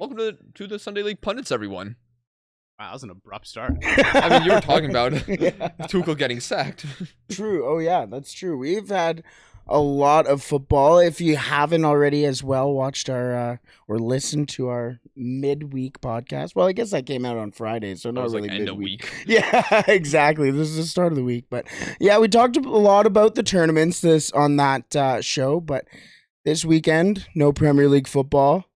Welcome to the Sunday League Pundits, everyone. Wow, that was an abrupt start. I mean, you were talking about Tuchel getting sacked. True. Oh, yeah, that's true. We've had a lot of football. If you haven't already as well watched our or listened to our midweek podcast, well, I guess that came out on Friday, so not really end of midweek. week. Yeah, exactly. This is the start of the week. But yeah, we talked a lot about the tournaments on that show, but this weekend, no Premier League football.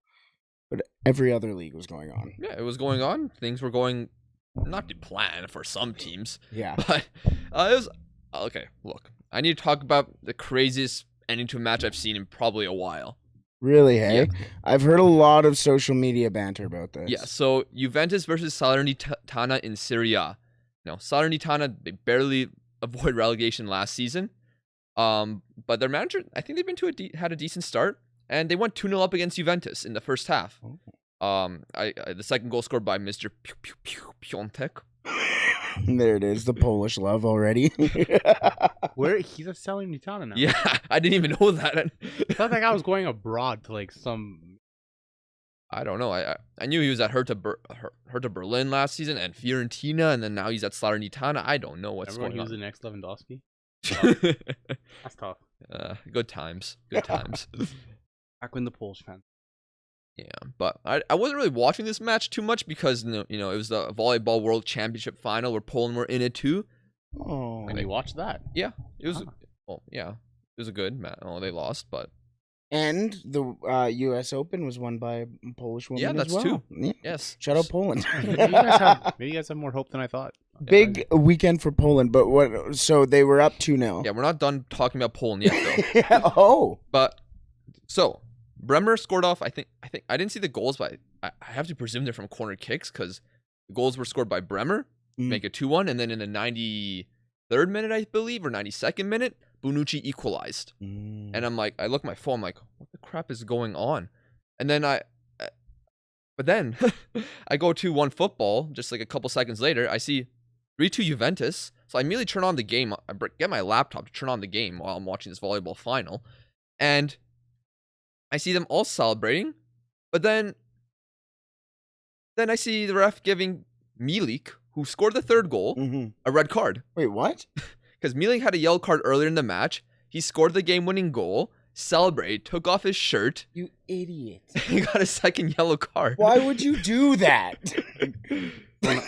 But every other league was going on. Yeah, it was going on. Things were going not to plan for some teams. Yeah. But it was... Okay, look. I need to talk about the craziest ending to a match I've seen in probably a while. Really, hey? Yeah. I've heard a lot of social media banter about this. Yeah, so Juventus versus Salernitana in Serie A. No, Salernitana, they barely avoid relegation last season. But their manager, I think they've been had a decent start. And they went 2-0 up against Juventus in the first half. The second goal scored by Mr. Piontek. There it is, the Polish love already. Where he's at Salernitana now. Yeah, I didn't even know that. I thought that guy was going abroad to like some. I don't know. I knew he was at Hertha Berlin last season and Fiorentina, and then now he's at Salernitana. I don't know what's Everyone going on. He was the next Lewandowski. That's tough. Good times. Good times. Back when the Polish fans. Yeah, but I wasn't really watching this match too much because it was the Volleyball World Championship final where Poland were in it too. Oh, And you watched that? Yeah, it was. Well, yeah, it was a good match. Oh, they lost, but and the U.S. Open was won by a Polish woman. yeah, that's as well. two. Yeah. Yes. Shout out Poland. Maybe you guys have more hope than I thought. Big weekend for Poland, but what? So they were up 2-0. Yeah, we're not done talking about Poland yet, though. Yeah, oh, But so Bremer scored off. I think I didn't see the goals, but I have to presume they're from corner kicks because the goals were scored by Bremer, make it 2-1, and then in the 93rd minute, I believe, or 92nd minute, Bonucci equalized. And I'm like, I look at my phone, I'm like, what the crap is going on? And then but then I go to OneFootball just like a couple seconds later. I see 3-2 Juventus. So I immediately turn on the game. I get my laptop to turn on the game while I'm watching this volleyball final. And I see them all celebrating. But then I see the ref giving Milik, who scored the third goal, a red card. Wait, what? Because Milik had a yellow card earlier in the match. He scored the game-winning goal, celebrated, took off his shirt. You idiot. He got a second yellow card. Why would you do that?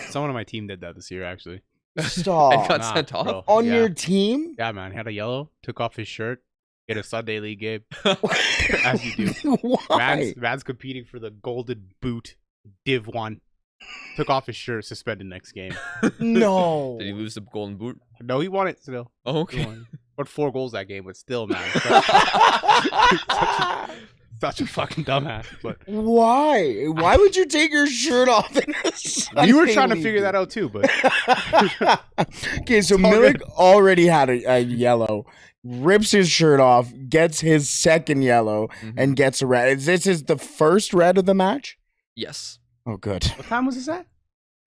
Someone on my team did that this year, actually. Stop. And got sent off? Bro. On Yeah. your team? Yeah, man. He had a yellow, took off his shirt, get a Sunday League game. As you do. Why? Man's competing for the golden boot, Div 1. Took off his shirt, suspended next game. No. Did he lose the golden boot? No, he won it still. Oh, He okay. won. Scored 4 goals that game, but still, man. Such a fucking dumbass. But Why? Why would you take your shirt off in a we were trying to figure that out too, but Okay, so It's all Milik good. already had a yellow, rips his shirt off, gets his second yellow, and gets a red. This is the first red of the match? Yes. Oh, good. what time was this at?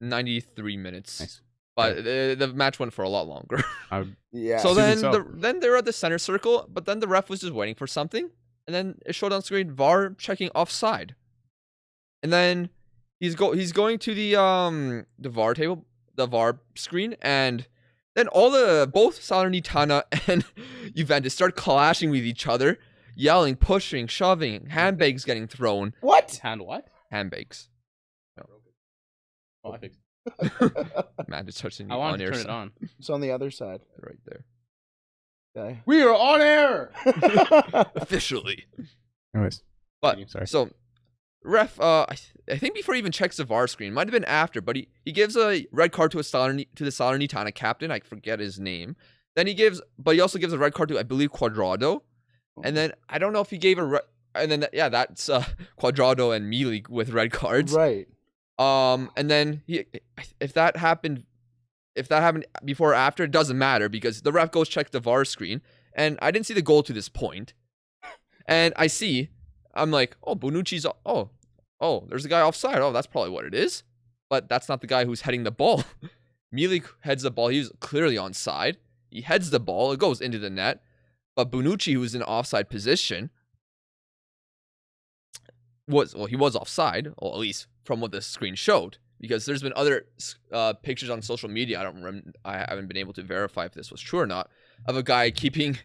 93 minutes. Nice. But the match went for a lot longer. Yeah. So Assuming then then they were at the center circle, but then the ref was just waiting for something. And then it showed on screen VAR checking offside. And then he's going to the VAR table, the VAR screen, and then both Salernitana and Juventus start clashing with each other, yelling, pushing, shoving, handbags getting thrown. What? Hand what? Handbags. Oh, I fixed Man, just touching I you wanted on to air. turn it on. It's on the other side. Right there. Okay. We are on air. Officially. Anyways, But sorry. so ref, I think before he even checks the VAR screen, might have been after, but he gives a red card to the Salernitana captain. I forget his name. Then he also gives a red card to, I believe, Cuadrado. And then I don't know if he gave and then that's Cuadrado and Milik with red cards. Right. And then if that happened before or after, it doesn't matter because the ref goes check the VAR screen, and I didn't see the goal to this point. And I'm like, oh, Bonucci's, there's a guy offside. Oh, that's probably what it is. But that's not the guy who's heading the ball. Milik heads the ball. He was clearly onside. He heads the ball. It goes into the net. But Bonucci, who's in offside position, he was offside, or at least from what the screen showed, because there's been other pictures on social media. I haven't been able to verify if this was true or not, of a guy keeping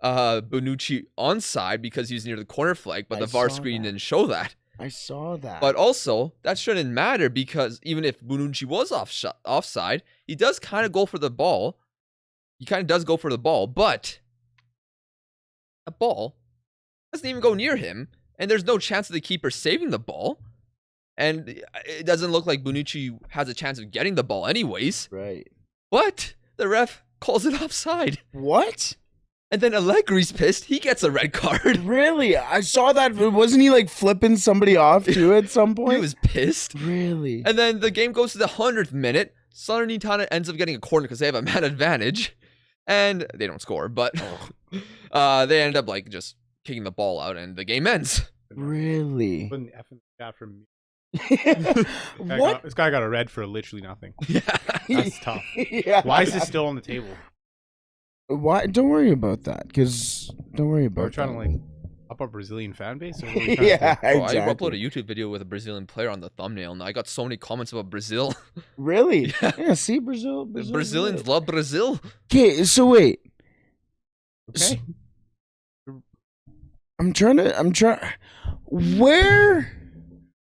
Bonucci onside because he's near the corner flag, but the VAR screen didn't show that. I saw that. But also, that shouldn't matter, because even if Bonucci was offside, he does kind of go for the ball. He kind of does go for the ball, but a ball doesn't even go near him, and there's no chance of the keeper saving the ball. And it doesn't look like Bonucci has a chance of getting the ball anyways. Right. But the ref calls it offside. What? And then Allegri's pissed. He gets a red card. Really? I saw that. Wasn't he like flipping somebody off too at some point? He was pissed. Really? And then the game goes to the 100th minute. Salernitana ends up getting a corner because they have a man advantage. And they don't score, but they end up like just kicking the ball out and the game ends. Really? Put an F in the chat for me. What? This guy got a red for literally nothing. Yeah. That's tough. Yeah. Why is this still on the table? Why? Don't worry about that. Don't worry about. We're trying to that. like up our Brazilian fan base. Or what are we trying to Yeah, do? Bro, I exactly. uploaded a YouTube video with a Brazilian player on the thumbnail, and I got so many comments about Brazil. Really? Yeah. Yeah. See, Brazil. The Brazilians love Brazil. Okay, so wait. Okay. I'm trying. Where?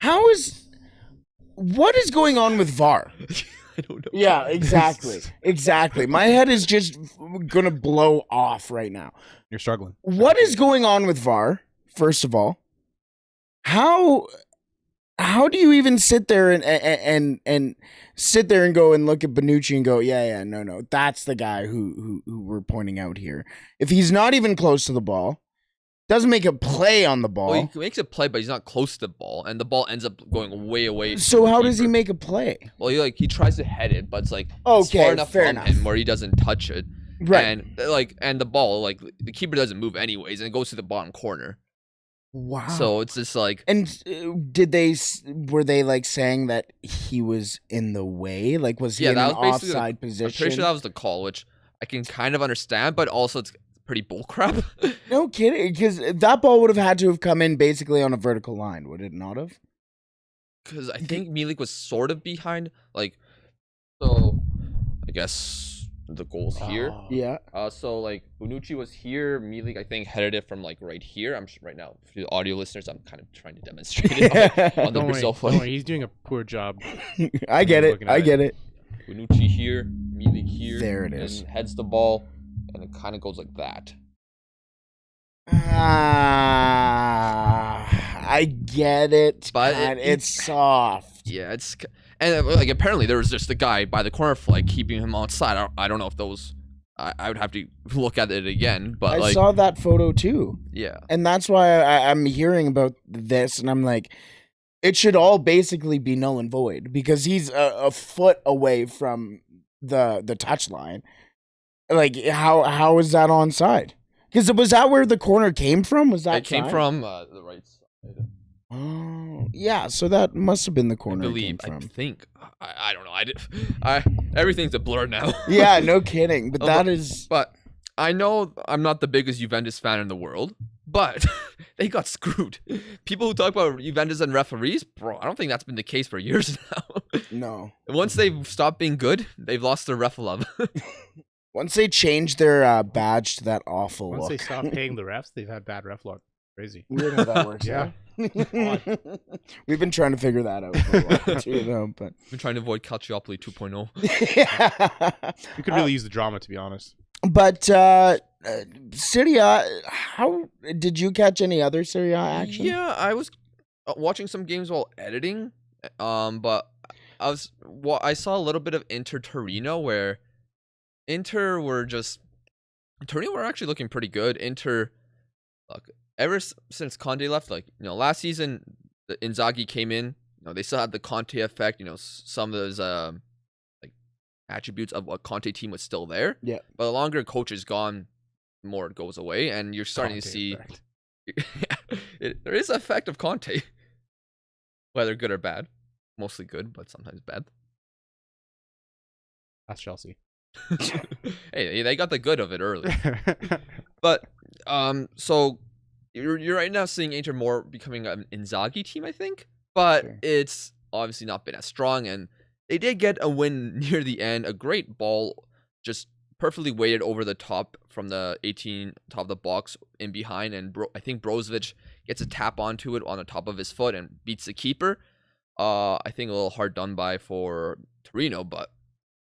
How is? What is going on with VAR? I don't know. Yeah, exactly. Exactly. My head is just gonna blow off right now. You're struggling. What is going on with VAR? First of all, how do you even sit there and sit there and go and look at Bonucci and go, yeah, no, that's the guy who we're pointing out here. If he's not even close to the ball, doesn't make a play on the ball. Well, he makes a play, but he's not close to the ball, and the ball ends up going way away. So how does he make a play? Well, he tries to head it, but it's like it's Okay, far enough fair from enough. him where he doesn't touch it. Right. And the ball, like the keeper doesn't move anyways, and it goes to the bottom corner. Wow. So it's just like, And were they like saying that he was in the way? Like, was he in an that was basically offside I'm position? pretty sure that was the call, which I can kind of understand, but also it's pretty bullcrap. No kidding, because that ball would have had to have come in basically on a vertical line, would it not have? Because I think Milik was sort of behind, like, so I guess the goal's here. Yeah. So like Bonucci was here, Milik I think headed it from like right here. I'm right now for the audio listeners, I'm kind of trying to demonstrate it on the Don't worry, Brazil don't play. worry. He's doing a poor job. I get it. Looking at I it. get it. Bonucci here, Milik here. There it is. And heads the ball, and it kind of goes like that. I get it, But it's soft. Yeah, and like apparently there was just a guy by the corner flag keeping him outside. I don't know if those. I would have to look at it again, but I like saw that photo too, yeah, and that's why I'm hearing about this, and I'm like, it should all basically be null and void because he's a foot away from the touch line. Like, how is that onside? Because was that where the corner came from? Was that it came side? from the right side. Oh, yeah. So that must have been the I corner it believe. came I from. think. I don't know. Everything's a blur now. Yeah, no kidding. But Oh, that is. But I know I'm not the biggest Juventus fan in the world, but they got screwed. People who talk about Juventus and referees, bro, I don't think that's been the case for years now. No. Once they've stopped being good, they've lost their ref love. Once they changed their badge to that awful Once look. they stop paying the refs, they've had bad ref luck. Crazy. Weird how that works. Yeah. We've been trying to figure that out for a while too, though. But I've been trying to avoid Calciopoli 2.0. You could really use the drama, to be honest. But Serie A, how did you catch any other Serie A action? Yeah, I was watching some games while editing, but I saw a little bit of Inter Torino where Torino were actually looking pretty good. Inter, look, ever since Conte left, like, last season, the Inzaghi came in. They still had the Conte effect. Some of those like attributes of what Conte team was still there. Yeah. But the longer coach is gone, the more it goes away, and you're starting to Conte see effect. there is an effect of Conte, whether good or bad. Mostly good, but sometimes bad. That's Chelsea. Hey, they got the good of it early. But so you're right now seeing Inter more becoming an Inzaghi team, I think, but Sure. it's obviously not been as strong. And they did get a win near the end. A great ball, just perfectly weighted over the top from the 18 top of the box in behind, and I think Brozovic gets a tap onto it on the top of his foot and beats the keeper. I think a little hard done by for Torino, but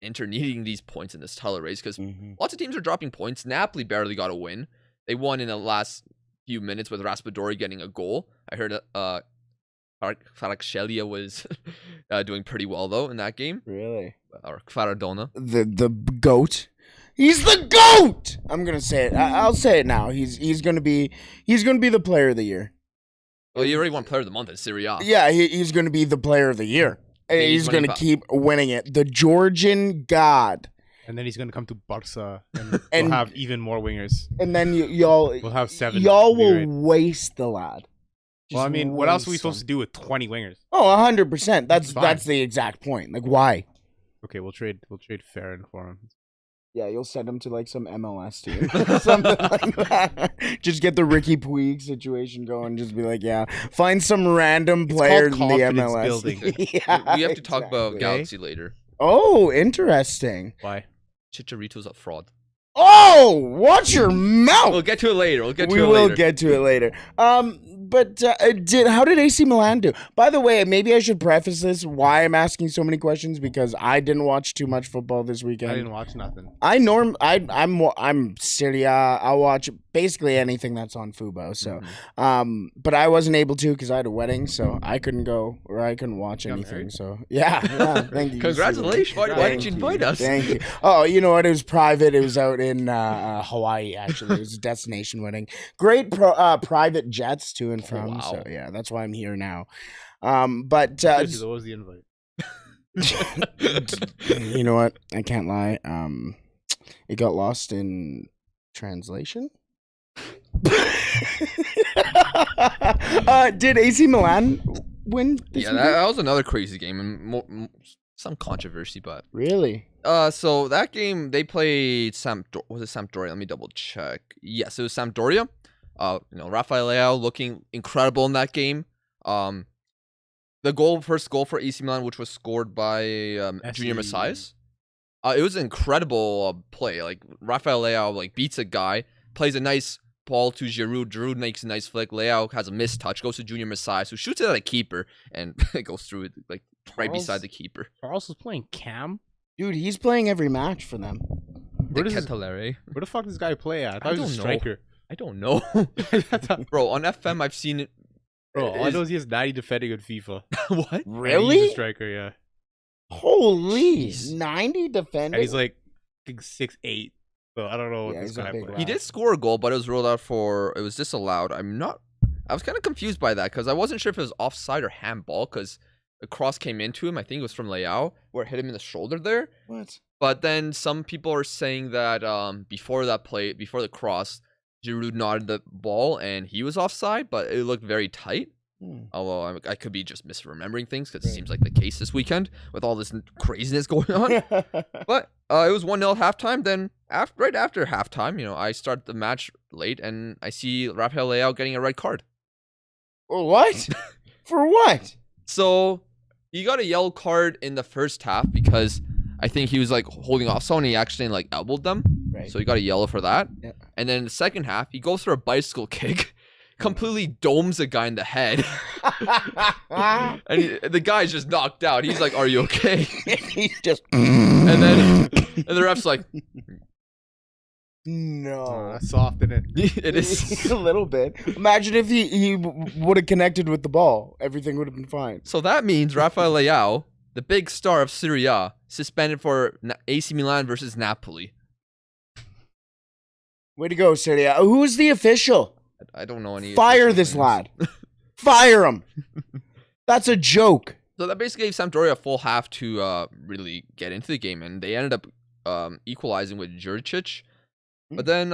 Inter needing these points in this title race because lots of teams are dropping points. Napoli barely got a win. They won in the last few minutes with Raspadori getting a goal. I heard Kvaratskhelia was doing pretty well though in that game. Really? Or Kvaradona. The goat. He's the GOAT. I'm gonna say it. I'll say it now. He's gonna be the player of the year. Well, you already won player of the month in Serie A. Yeah, he's gonna be the player of the year. He's gonna keep winning it. The Georgian God. And then he's gonna come to Barca and we'll have even more wingers. And then y'all We'll have 7. Y'all will waste the lad. Well, I mean, what else are we waste supposed to him. do with 20 wingers? Oh, 100%. It's fine. That's the exact point. Like, why? Okay, we'll trade Farron for him. Yeah, you'll send him to like some MLS team, something like that. Just get the Ricky Puig situation going. Just be like, yeah, find some random player in the confidence MLS. building. Yeah, We have to talk about exactly. Galaxy later. Oh, interesting. Why? Chicharito's a fraud. Oh, watch your mouth. We'll get to it later. We will get to it later. But how did AC Milan do? By the way, maybe I should preface this why I'm asking so many questions because I didn't watch too much football this weekend. I didn't watch nothing. I'm Serie A. I'll watch basically anything that's on Fubo. So, but I wasn't able to because I had a wedding, so I couldn't go or I couldn't watch got anything. married? So yeah, thank you. Congratulations. Why didn't you invite us? Thank you. Oh, you know what? It was private. It was out in Hawaii. Actually, it was a destination wedding. Great private jets to and from. wow. So yeah, that's why I'm here now. But Seriously, what was the invite? you know what? I can't lie. It got lost in translation. Did AC Milan win? This Yeah, weekend? that was another crazy game and some controversy, but Really? so that game they played was it Sampdoria? Let me double check. Yes, it was Sampdoria. Rafael Leao looking incredible in that game. The first goal for AC Milan, which was scored by Junior Messias. It was an incredible play. Like Rafael Leao beats a guy, plays a nice ball to Giroud. Giroud makes a nice flick. Leao has a missed touch, goes to Junior Messias, who shoots it at a keeper, and it goes through it right beside the keeper. Charles was playing Cam. Dude, he's playing every match for them. Where Where the fuck does this guy play at? I thought he was a don't know. striker. I don't know. Bro, on FM I've seen it. Bro, all I know is he has 90 defending in FIFA. What? And he's a Really? striker, yeah. Holy, Jeez. 90 defenders. And he's like, I think 6'8". So I don't know what Yeah, this he's a guy big plays. lad. He did score a goal, but it was ruled out it was disallowed. I was kind of confused by that because I wasn't sure if it was offside or handball because the cross came into him. I think it was from Leao where it hit him in the shoulder there. What? But then some people are saying that before the cross, Giroud nodded the ball and he was offside, but it looked very tight. Although I could be just misremembering things because it seems like the case this weekend with all this craziness going on. But it was 1-0 at halftime. Then right after halftime, I start the match late and I see Rafael Leao getting a red card. What? For what? So he got a yellow card in the first half because I think he was holding off someone. He actually elbowed them. Right. So he got a yellow for that. Yeah. And then in the second half, he goes for a bicycle kick, completely domes a guy in the head. And the guy's just knocked out. He's like, "Are you okay?" He's just. And the ref's like, No. That's soft, isn't it? "It is." A little bit. Imagine if he would have connected with the ball. Everything would have been fine. So that means Rafael Leao, the big star of Serie A, suspended for AC Milan versus Napoli. Way to go, Serie A. Who's the official? I don't know any. Fire official this names. lad. Fire him. That's a joke. So that basically gave Sampdoria a full half to really get into the game, and they ended up equalizing with Juricic. But then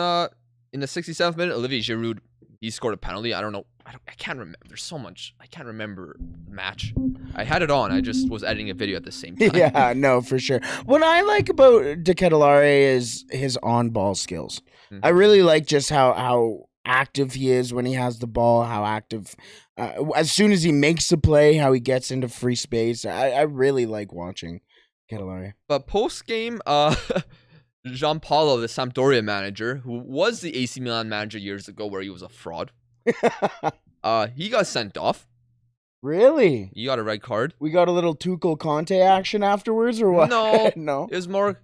in the 67th minute, Olivier Giroud, he scored a penalty. I don't know. I can't remember. There's so much. I can't remember the match. I had it on. I just was editing a video at the same time. Yeah, no, for sure. What I like about De Ketelare is his on-ball skills. Mhm. I really like just how active he is when he has the ball, how active as soon as he makes a play, how he gets into free space. I really like watching Candelaria. But post game, Gianpaolo, the Sampdoria manager, who was the AC Milan manager years ago, where he was a fraud, he got sent off. Really? He got a red card. We got a little Tuchel Conte action afterwards, or what? No, no. It was more.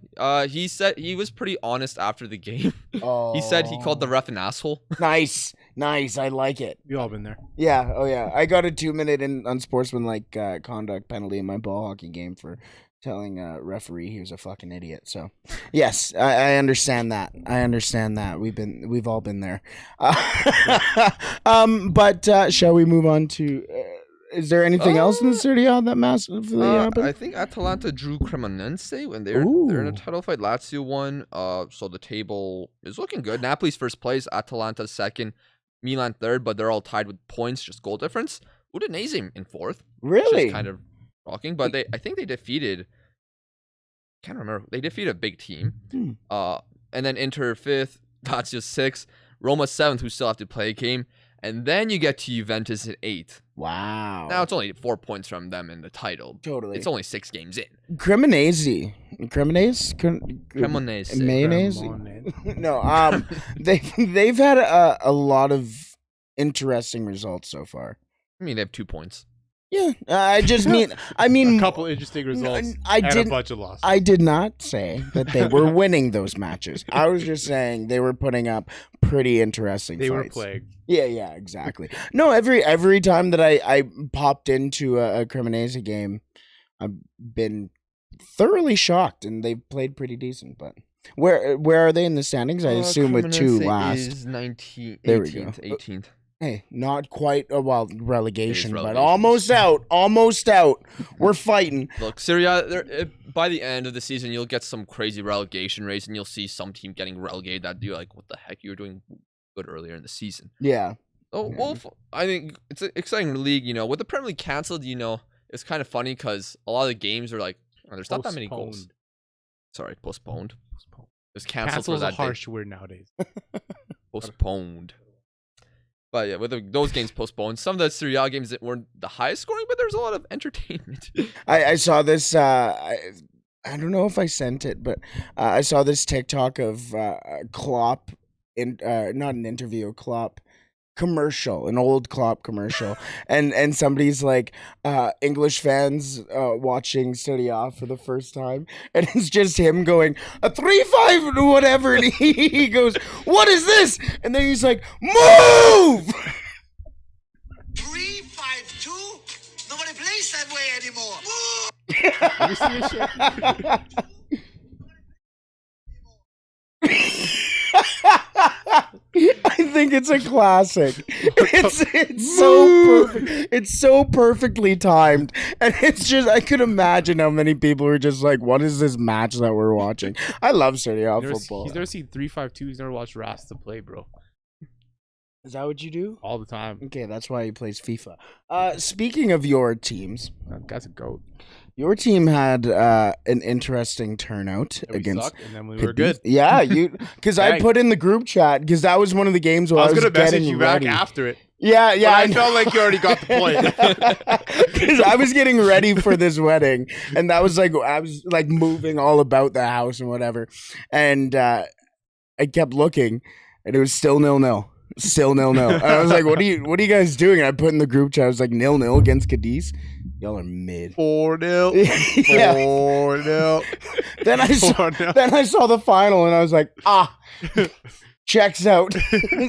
He said he was pretty honest after the game. Oh. He said he called the ref an asshole. Nice. I like it. We all been there. Yeah. Oh yeah. I got a 2-minute unsportsmanlike conduct penalty in my ball hockey game for telling a referee he was a fucking idiot. So, yes, I understand that. We've all been there. But shall we move on to? Is there anything else in the Serie A that massively happened? I think Atalanta drew Cremonese when they're in a title fight. Lazio won. So the table is looking good. Napoli's first place, Atalanta second, Milan third, but they're all tied with points, just goal difference. Udinese in fourth. Really? Which is kind of rocking, but I think they defeated. Can't remember. They defeated a big team. And then Inter fifth, Lazio sixth, Roma seventh, who still have to play a game. And then you get to Juventus at 8th. Wow. Now it's only 4 points from them in the title. Totally. It's only 6 games in. Cremonese. Mayonnaise? No, they've had a lot of interesting results so far. I mean, they have 2 points. Yeah, I mean, a couple interesting results. A bunch of losses. I did not say that they were winning those matches. I was just saying they were putting up pretty interesting fights. They were playing. Yeah, exactly. No, every time that I popped into a Cremonese game, I've been thoroughly shocked, and they've played pretty decent. But where are they in the standings? I assume with 2 last. Is 19th, there we go. 18th. Hey, not quite relegation, but relegation. Almost out. We're fighting. Look, Serie A, by the end of the season, you'll get some crazy relegation race, and you'll see some team getting relegated that you're like, what the heck? You were doing good earlier in the season. Yeah. Oh, well, I think it's an exciting league, with the Premier League canceled, it's kind of funny because a lot of the games are like, there's not that many goals. Sorry, postponed. It's canceled for that a harsh word nowadays. Postponed. But yeah, with those games postponed, some of the Serie A games that weren't the highest scoring, but there's a lot of entertainment. I saw this. I don't know if I sent it, but I saw this TikTok of Klopp not an interview, Klopp commercial, an old Klopp commercial, and somebody's like, English fans watching Serie A for the first time, and it's just him going a 3-5 or whatever, and he goes, "What is this?" And then he's like, "Move!" 3-5-2. Nobody plays that way anymore. Move! Let me see this shit. I think it's a classic. It's so perfect. It's so perfectly timed, and it's just I could imagine how many people were just like, "What is this match that we're watching?" I love Serie A football. He's never seen 3-5-2. He's never watched Rasta play, bro. Is that what you do? All the time. Okay, that's why he plays FIFA. Speaking of your teams, that guy's a goat. Your team had an interesting turnout against. Sucked, and then we were good. Yeah, because I put in the group chat because that was one of the games where I was gonna message you ready. back after it. Yeah. I felt like you already got the point. Because I was getting ready for this wedding, and I was like moving all about the house and whatever, and I kept looking, and it was still 0-0. Still 0-0. And I was like, what are you guys doing? And I put in the group chat, I was like, 0-0 against Cadiz. Y'all are mid. 4-0. Yeah. 4-0. Then I saw the final, and I was like, checks out.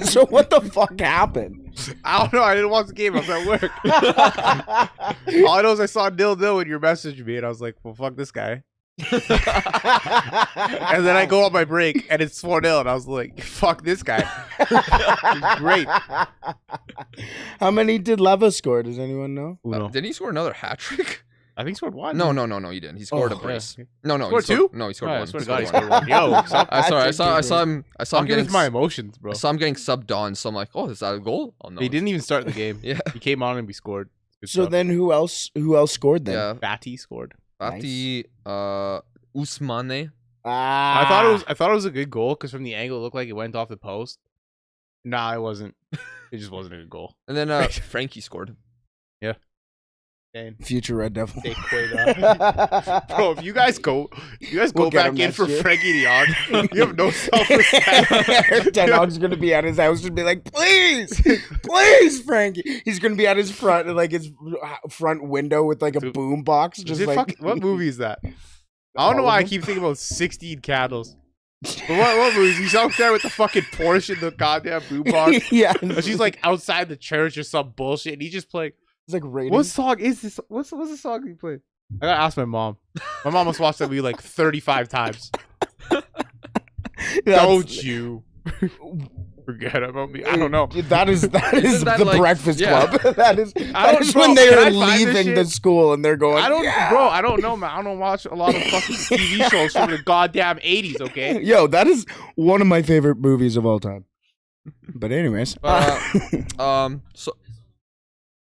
So what the fuck happened? I don't know. I didn't watch the game. I was at work. All I know is I saw 0-0 when you messaged me, and I was like, well, fuck this guy. And then I go on my break, and it's 4-0, and I was like, fuck this guy. Great. How many did Leva score? Does anyone know? Did he score another hat trick? I think he scored 1. No, he didn't. He scored a brace. Yeah. No, Scored 2? No, he scored 1. I swear to God, he scored 1. Yo, I saw him getting my emotions, bro. I saw him getting subbed on, so I'm like, oh, is that a goal? Oh no. He didn't even start the game. Yeah. He came on and we scored. Good so stuff. then who else scored then? Yeah. Batty scored. Batty, Ousmane. I thought it was a good goal because from the angle it looked like it went off the post. Nah, it wasn't. It just wasn't a good goal. And then Frankie scored. Future Red Devil. Bro, if you guys go We'll get him back in next for year. Frankie the Og, you have no self-respect. Ten Hog's gonna be at his house and be like, please, please, Frankie. He's gonna be at his front, like his front window with like a Dude, boom box, Is just it like fucking, what movie is that? I don't know All why I of them? keep thinking about 16 Candles. But what movie? He's out there with the fucking Porsche and the goddamn boombox. yeah. And she's like outside the church or some bullshit, and he just playing. it's like rating. What song is this? What's the song he played? I gotta ask my mom. My mom must watch that movie like 35 times. Don't you forget about me? I don't know. That is Isn't the that like- Breakfast yeah. Club. that is don't- bro, when they can are I find this leaving the shit? school and they're going. I don't, "Yeah." bro. I don't know, man. I don't watch a lot of fucking TV shows from the goddamn 80s. Okay. Yo, that is one of my favorite movies of all time. But anyways, So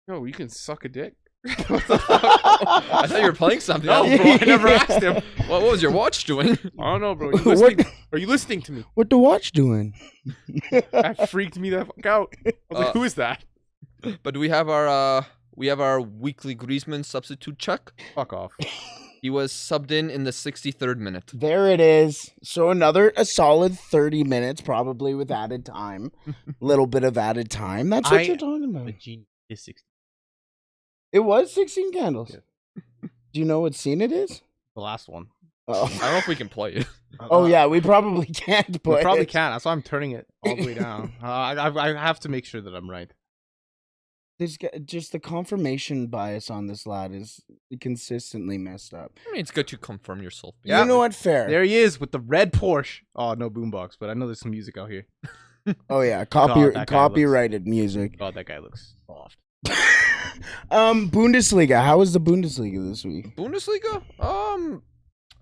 Yo, you can suck a dick. I thought you were playing something. No, else. bro. I never asked him. What was your watch doing? I don't know, bro. Are you listening to me? what the watch doing? That freaked me the fuck out. I was like, who is that? But we have our weekly Griezmann substitute check. Fuck off. He was subbed in the 63rd minute. There it is. So a solid 30 minutes, probably with added time. Little bit of added time. That's what you're talking about. genius is 60. It was 16 candles. Yeah. Do you know what scene it is? The last one. Oh, I don't know if we can play it. oh yeah, we probably can't play. We probably it. can. That's why I'm turning it all the way down. I have to make sure that I'm right. There's just the confirmation bias on this lad is consistently messed up. I mean, it's good to confirm yourself. Yeah. You know what? Fair. There he is with the red Porsche. Oh, no boombox, but I know there's some music out here. Oh yeah, God, that guy copyrighted music. God, that guy looks soft. Bundesliga. How was the Bundesliga this week? Bundesliga?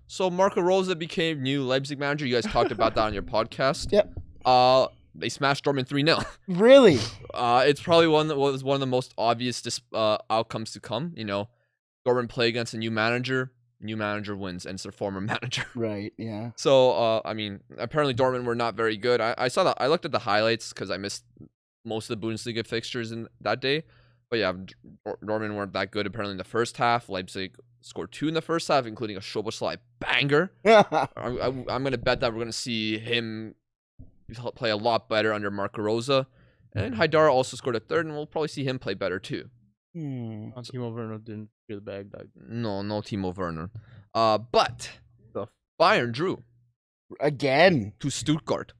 So Marco Rose became new Leipzig manager. You guys talked about that on your podcast. Yep. They smashed Dortmund 3-0. Really? It's probably one of the most obvious outcomes to come. You know, Dortmund play against a new manager wins, and it's their former manager. Right. Yeah. So, I mean, apparently Dortmund were not very good. I saw that. I looked at the highlights because I missed most of the Bundesliga fixtures in that day. But yeah, Dortmund weren't that good apparently in the first half. Leipzig scored 2 in the first half, including a Szoboszlai banger. I'm going to bet that we're going to see him play a lot better under Marco Rose. And Haidara also scored a third, and we'll probably see him play better too. Timo Werner didn't get the bag. No Timo Werner. But Bayern drew Again. to Stuttgart.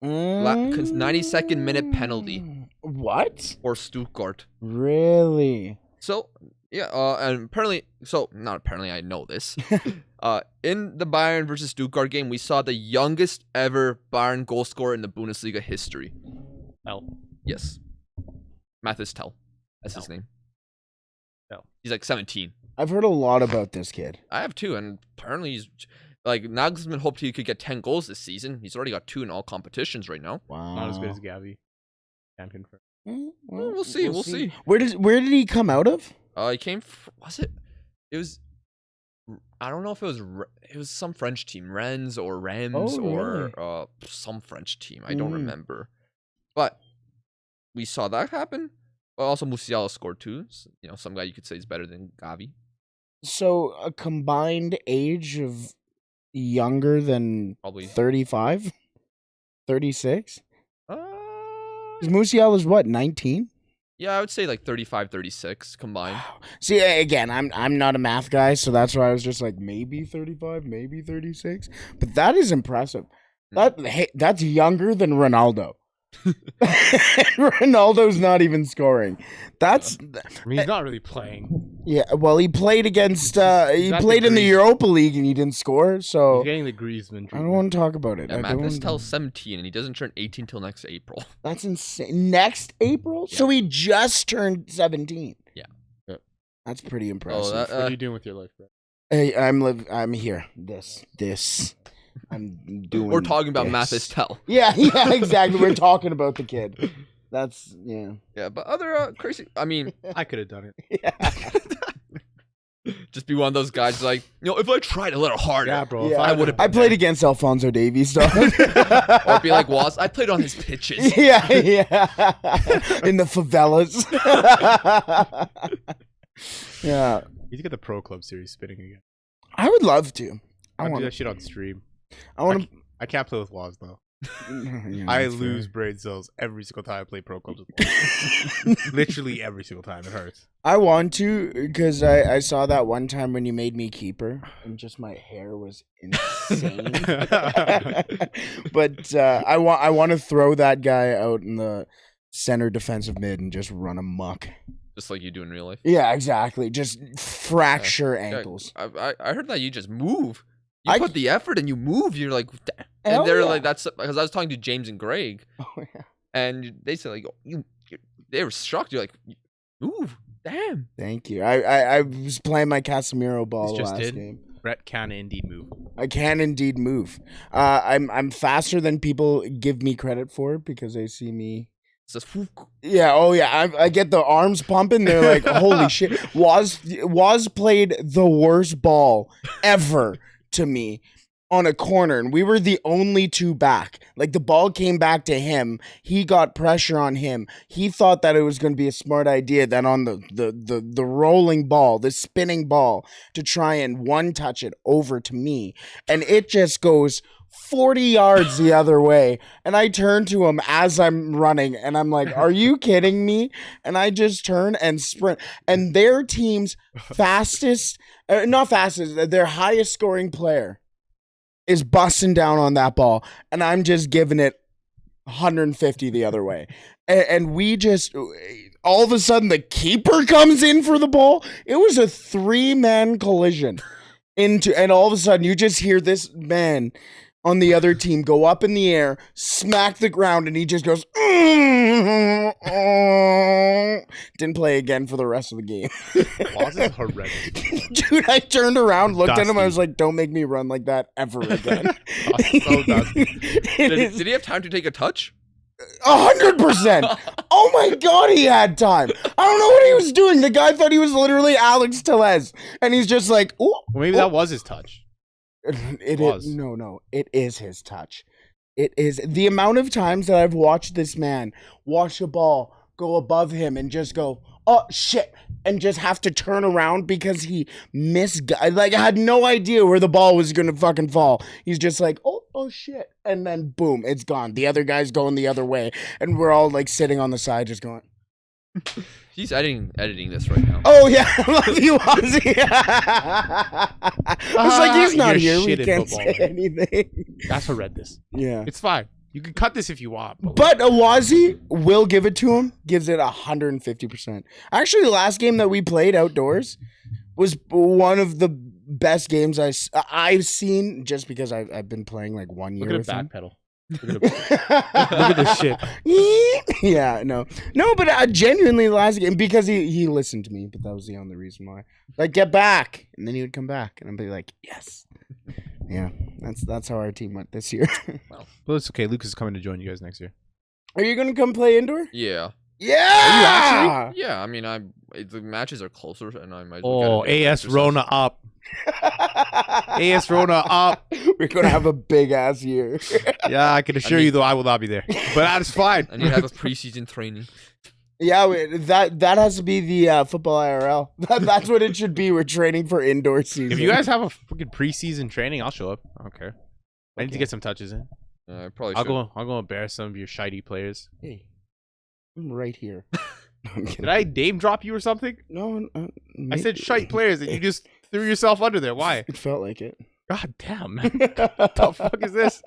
92nd minute penalty What? for Stuttgart. Really? So yeah, and apparently, not apparently, I know this. In the Bayern versus Stuttgart game, we saw the youngest ever Bayern goal scorer in the Bundesliga history. Yes, Mathis Tell. That's his name. Tell. He's like 17. I've heard a lot about this kid. I have too, and apparently he's like Nagelsmann hoped he could get 10 goals this season. He's already got 2 in all competitions right now. Wow. Not as good as Gavi. Can confirm. Well, We'll see. We'll see. Where did he come out of? He came. It was. I don't know if it was some French team, Rennes or Reims, Oh, really? or some French team. I don't remember, but we saw that happen. But also Musiala scored 2. So, you know, some guy you could say is better than Gavi. So a combined age of younger than Probably. 35? 36? Uh, Musiala's what, 19? yeah, I would say like 35, 36 combined. See, again, I'm not a math guy, so that's why I was just like maybe 35, maybe 36. But that is impressive. That's younger than Ronaldo. Ronaldo's not even scoring. That's I mean, he's not really playing. yeah. Well, he played against. He got played in the degrees. Europa League and he didn't score. So He's getting the Griezmann. I don't want to talk about it. Yeah, I Mathis don't- Tell's 17 and he doesn't turn 18 till next April. That's insane. Next April, so he just turned 17. Yeah. Yep. That's pretty impressive. that- What are you doing with your life, bro? Hey, I'm here. This. I'm doing. We're talking about this. Mathis Tell. Yeah, exactly. We're talking about the kid. That's yeah. Yeah, but other crazy. I mean, I could have done it. Yeah. Just be one of those guys like, if I tried a little harder, Yeah, bro. Yeah. I would have. I played against Alphonso Davies, dog. Or be like Waz. I played on his pitches. yeah. In the favelas. Yeah. You need to get the Pro Club series spinning again. I would love to. I do that shit on stream. I want to. I can't play with Waz though. I lose brain cells every single time I play Pro Clubs with Waz. Literally every single time. It hurts. I want to because I saw that one time when you made me keeper and just my hair was insane. But I want to throw that guy out in the center defensive mid and just run amok. Just like you do in real life. Yeah, exactly. Just fracture ankles. I heard that you just move. You put the effort and you move. You're like, and they're like, that's because I was talking to James and Greg, and they said like, they were shocked. You're like, move, damn. Thank you. I was playing my Casemiro ball last game. Brett can indeed move. I can indeed move. I'm faster than people give me credit for because they see me. It's just, Yeah, oh yeah, I get the arms pumping. They're like, holy shit. Waz played the worst ball ever to me on a corner, and we were the only two back. Like, the ball came back to him. He got pressure on him. He thought that it was going to be a smart idea that on the rolling ball, the spinning ball, to try and one-touch it over to me. And it just goes 40 yards the other way, and I turn to him as I'm running, and I'm like, are you kidding me? And I just turn and sprint, and their team's their highest scoring player is busting down on that ball, and I'm just giving it 150 the other way. And we just, all of a sudden, the keeper comes in for the ball. It was a 3-man collision and all of a sudden, you just hear this man on the other team go up in the air, smack the ground, and he just goes, didn't play again for the rest of the game. Waz is horrendous. Dude, I turned around, looked at him, I Dusty. was like, don't make me run like that ever again. So dusty. did he have time to take a touch? 100%. Oh my God, he had time. I don't know what he was doing. The guy thought he was literally Alex Tellez, and he's just like, ooh. Well, maybe that was his touch. It was. is no. It is his touch. It is the amount of times that I've watched this man watch a ball go above him and just go, oh shit, and just have to turn around because he I had no idea where the ball was gonna fucking fall. He's just like, oh shit, and then boom, it's gone. The other guy's going the other way, and we're all like sitting on the side, just going. He's editing this right now. Oh yeah, love you, Ozzy. I was like, he's not You're here. We shit in can't football, say man. anything. That's horrendous. Yeah. It's fine. You can cut this if you want. But Awazi will give it to him, gives it 150%. Actually, the last game that we played outdoors was one of the best games I've seen, just because I've been playing like 1 year Look at with a him. backpedal. Look at this shit. Yeah, no, but genuinely, the last game, because he listened to me, but that was the only reason why. Like, get back, and then he would come back, and I'd be like, yes. Yeah, that's how our team went this year. Well, it's okay. Lucas is coming to join you guys next year. Are you gonna come play indoor? Yeah. Yeah. Yeah. I mean, the matches are closer, and I might. Oh, AS Rona up. AS Rona up. We're gonna have a big ass year. Yeah, I can assure you, though, I will not be there. But that's fine. I need to have a preseason training. Yeah, that has to be the football IRL. That's what it should be. We're training for indoor season. If you guys have a freaking preseason training, I'll show up. I don't care. I need to get some touches in. I probably I'll should. go embarrass some of your shitey players. Hey, I'm right here. No, I'm kidding. Did I name drop you or something? No, I said shite players and you just threw yourself under there. Why? It felt like it. God damn, man. What the fuck is this?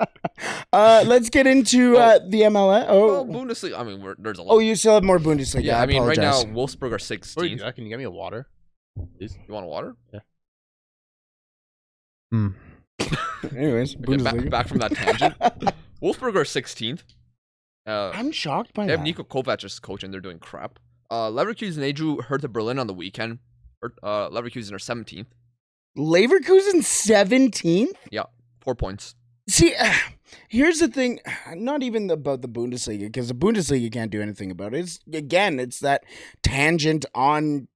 Let's get into the MLS. Well, Oh, Bundesliga. I mean, there's a lot. you still have more Bundesliga. yeah. I mean, right now, apologize. Wolfsburg are Before you 16th. do that, can you get me a water? Please? You want a water? Anyways, Okay, Bundesliga. back from that tangent. Wolfsburg are 16th. I'm shocked by They have that. Nico Kovac as coach, and they're doing crap. Leverkusen, they drew Hertha Berlin on the weekend. Leverkusen are 17th. Leverkusen 17th. 4 points. See, here's the thing. Not even about the Bundesliga, because the Bundesliga can't do anything about it. It's that tangent on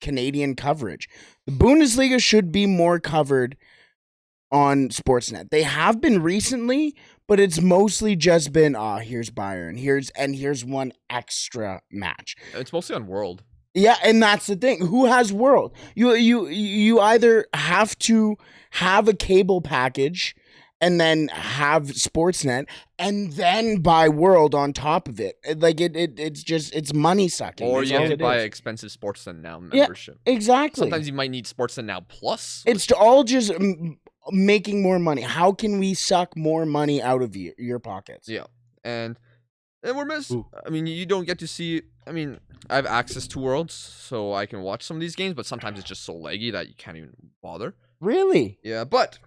Canadian coverage. The Bundesliga should be more covered on Sportsnet. They have been recently, but it's mostly just been here's Bayern, here's one extra match. It's mostly on World. Yeah, and that's the thing. Who has World? You either have to have a cable package and then have Sportsnet and then buy World on top of it. It's money sucking. Or That's you have all to it buy is. an expensive Sportsnet Now membership. Exactly. Sometimes you might need Sportsnet Now Plus. It's all just making more money. How can we suck more money out of your pockets? Yeah, and we're I mean, you don't get to see. I mean, I have access to Worlds, so I can watch some of these games, but sometimes it's just so laggy that you can't even bother. Really? Yeah, but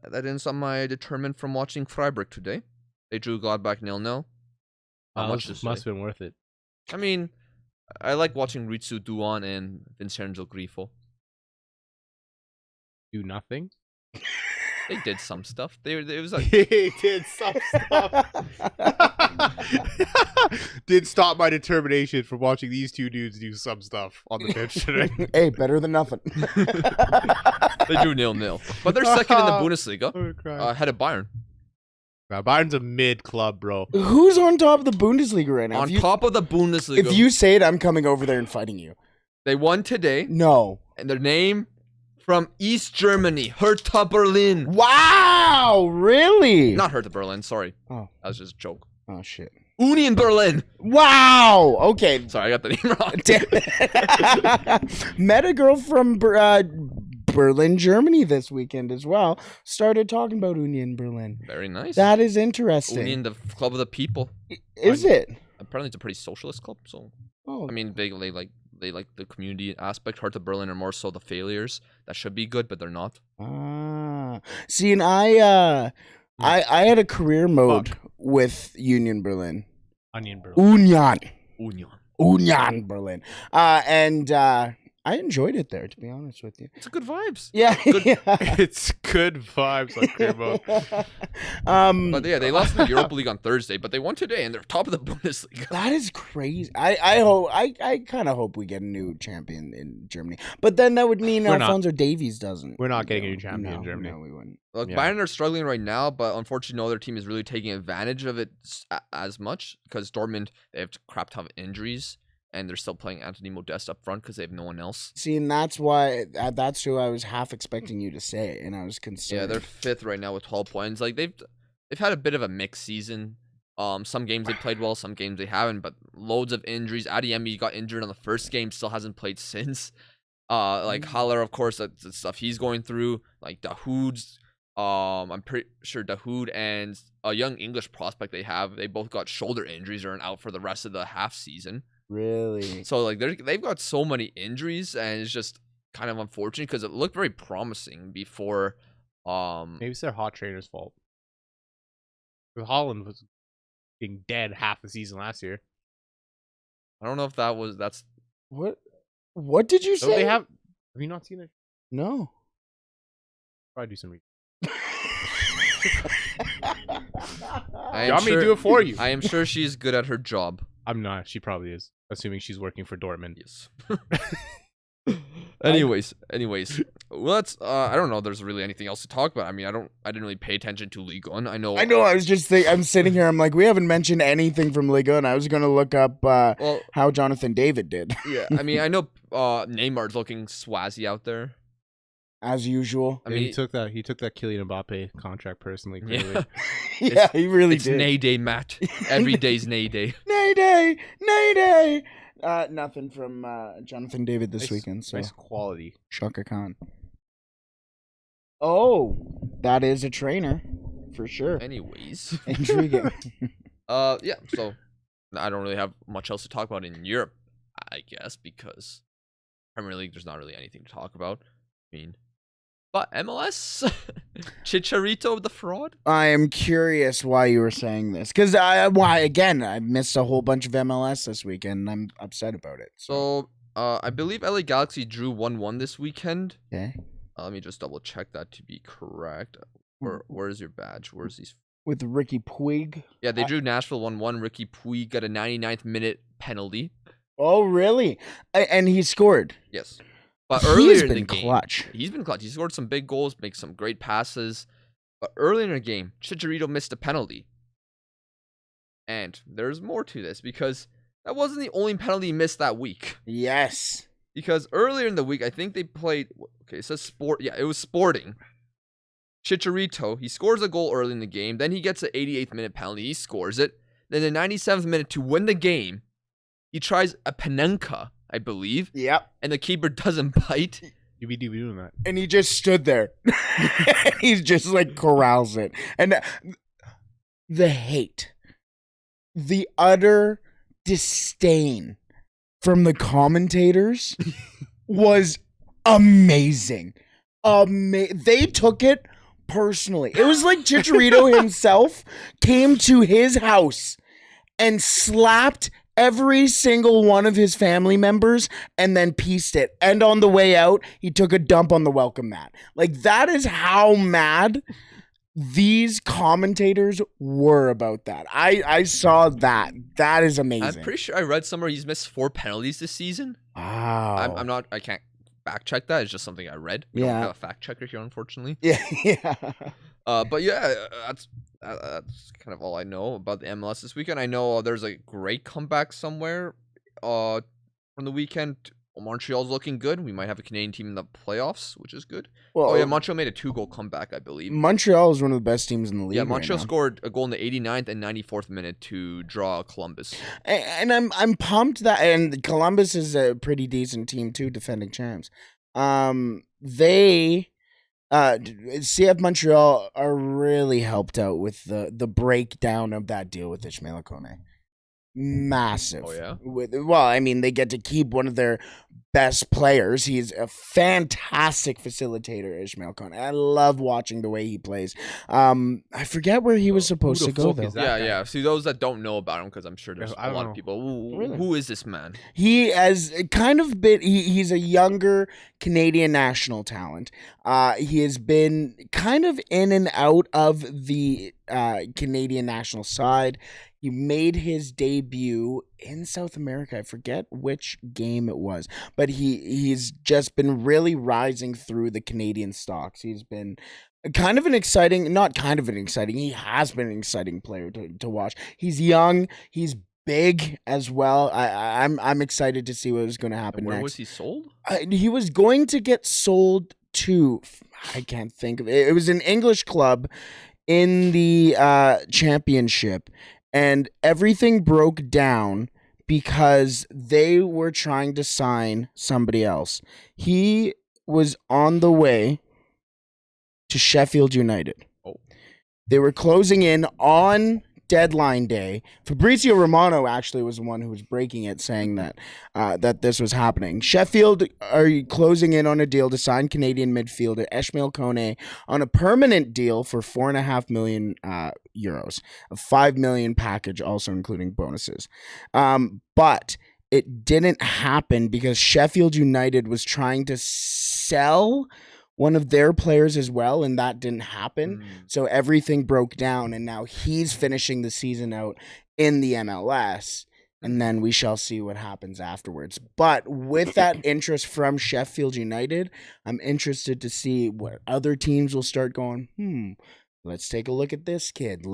that didn't something I determined from watching Freiburg today. They drew Gladbach 0-0. Not much to say. Must have been worth it. I mean, I like watching Ritsu Duan and Vincenzo Grifo. Do nothing. They did some stuff. It was like He did some stuff. Did stop my determination from watching these two dudes do some stuff on the pitch today. Hey, better than nothing. they drew 0-0, but they're second in the Bundesliga, ahead of Bayern. Now, Bayern's a mid club, bro. Who's on top of the Bundesliga right now? On top of the Bundesliga. If you say it, I'm coming over there and fighting you. They won today, No. and their name from East Germany, Hertha Berlin. Wow, really? Not Hertha Berlin, sorry. Oh. That was just a joke. Oh, shit. Union Berlin. Wow. Okay. Sorry, I got the name wrong. Met a girl from Berlin, Germany this weekend as well. Started talking about Union Berlin. Very nice. That is interesting. Union, the club of the people. Is it? Apparently, it's a pretty socialist club. So, Oh. I mean, they like the community aspect. Hertha Berlin are more so the failures that should be good, but they're not. Ah. See, and I had a career mode with Union Berlin. Onion Berlin. Union Berlin. And I enjoyed it there, to be honest with you. It's a good vibes. Yeah. It's good vibes on Clearboat. But yeah, they lost in the Europa League on Thursday, but they won today and they're top of the Bundesliga. That is crazy. I kind of hope we get a new champion in Germany. But then that would mean We're not. Alphonso Davies doesn't. We're not getting a new champion in Germany. No, we wouldn't. Look, Yeah. Bayern are struggling right now, but unfortunately, no other team is really taking advantage of it as much because Dortmund, they have a crap ton of injuries and they're still playing Anthony Modeste up front because they have no one else. See, and that's why that's who I was half expecting you to say, and I was concerned. Yeah, they're fifth right now with 12 points. Like they've had a bit of a mixed season. Some games they played well, some games they haven't, but loads of injuries. Adeyemi got injured on the first game, still hasn't played since. Like Haller, of course, that's the stuff he's going through. Like Dahoud's, I'm pretty sure Dahoud and a young English prospect they have, they both got shoulder injuries or are out for the rest of the half season. Really? So like they've got so many injuries, and it's just kind of unfortunate because it looked very promising before. Maybe it's their hot trainer's fault. Because Holland was being dead half the season last year. I don't know if that's. What did you So say? they have you not seen it? No. Probably do some research. I You want me to do it for you? I am sure she's good at her job. I'm not. She probably is. Assuming she's working for Dortmund. Yes. anyways, let's. I don't know. There's really anything else to talk about. I mean, I didn't really pay attention to Ligue 1. I know. I was just thinking. I'm sitting here. I'm like, we haven't mentioned anything from Liga, and I was gonna look up how Jonathan David did. Yeah. I mean, I know Neymar's looking swazzy out there. As usual. I mean, he took that Kylian Mbappe contract personally. Clearly. Yeah, he really It's did. Nay Day, Matt. Every day's Nay Day. Nay day. Nothing from Jonathan David this weekend. So Nice quality. Shaka Khan. Oh, that is a trainer for sure. Anyways. Intriguing. Yeah. So I don't really have much else to talk about in Europe, I guess, because Premier League there's not really anything to talk about. I mean, but MLS, Chicharito the fraud. I am curious why you were saying this, because I missed a whole bunch of MLS this weekend, and I'm upset about it. So I believe LA Galaxy drew 1-1 this weekend. Okay. Let me just double check that to be correct. Where's your badge? Where's these? With Ricky Puig. Yeah, they drew Nashville 1-1. Ricky Puig got a 99th minute penalty. Oh, really? And he scored. Yes. But He's earlier in the been game, clutch. he's been clutch. He scored some big goals, makes some great passes. But earlier in the game, Chicharito missed a penalty. And there's more to this because that wasn't the only penalty he missed that week. Yes. Because earlier in the week, I think they played. Okay, it says sport. Yeah, it was Sporting. Chicharito, he scores a goal early in the game. Then he gets an 88th minute penalty. He scores it. Then in the 97th minute to win the game, he tries a Panenka, I believe. Yep. And the keeper doesn't bite. You be doing that. And he just stood there. He's just like corrals it. And the hate, the utter disdain from the commentators was amazing. They took it personally. It was like Chicharito himself came to his house and slapped every single one of his family members and then pieced it. And on the way out, he took a dump on the welcome mat. Like, that is how mad these commentators were about that. I saw that. That is amazing. I'm pretty sure I read somewhere he's missed 4 penalties this season. Wow. I'm not. I can't fact check that. It's just something I read. We Yeah. don't have a fact checker here, unfortunately. Yeah. But yeah, that's kind of all I know about the MLS this weekend. I know there's a great comeback somewhere. From the weekend, Montreal's looking good. We might have a Canadian team in the playoffs, which is good. Well, Oh yeah, Montreal made a 2-goal comeback, I believe. Montreal is one of the best teams in the league. Yeah, right Montreal now. scored a goal in the 89th and 94th minute to draw Columbus. And I'm pumped that, and Columbus is a pretty decent team too, defending champs. They CF Montreal are really helped out with the breakdown of that deal with Ishmael Kone. Massive. Oh, yeah? Well, I mean, they get to keep one of their best players. He's a fantastic facilitator, Ishmael Kone. I love watching the way he plays. I forget where he was supposed who to the go fuck though. is that Yeah, guy? yeah. See, those that don't know about him, because I'm sure there's I a don't lot know. of people. Really? Who is this man? He has kind of been. He's a younger Canadian national talent. He has been kind of in and out of the Canadian national side. He made his debut in South America. I forget which game it was, but he's just been really rising through the Canadian stocks. He's been kind of an exciting, not kind of an exciting. He has been an exciting player to watch. He's young. He's big as well. I'm excited to see what is going to happen And where next. was he sold? He was going to get sold to, I can't think of it. It was an English club in the championship, and everything broke down because they were trying to sign somebody else. He was on the way to Sheffield United. Oh. They were closing in on deadline day. Fabrizio Romano actually was the one who was breaking it, saying that that this was happening. Sheffield are closing in on a deal to sign Canadian midfielder Ishmael Kone on a permanent deal for €4.5 million, a 5 million package, also including bonuses. But it didn't happen because Sheffield United was trying to sell one of their players as well, and that didn't happen. So everything broke down, and now he's finishing the season out in the MLS, and then we shall see what happens afterwards. But with that interest from Sheffield United, I'm interested to see what other teams will start going, let's take a look at this kid.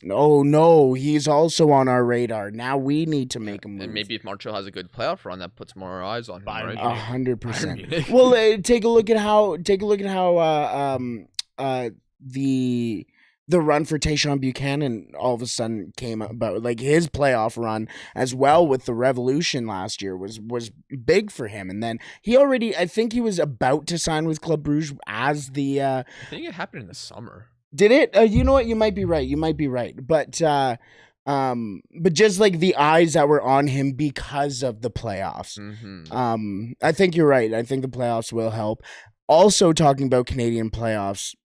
Oh no, he's also on our radar. Now we need to make a move. And maybe if Montreal has a good playoff run, that puts more eyes on him, right? 100%. Well, take a look at how the run for Tayshaun Buchanan all of a sudden came about. Like, his playoff run as well with the Revolution last year was big for him. And then I think he was about to sign with Club Brugge as the I think it happened in the summer. Did it? You know what? You might be right. But just like the eyes that were on him because of the playoffs. Mm-hmm. I think you're right. I think the playoffs will help. Also, talking about Canadian playoffs,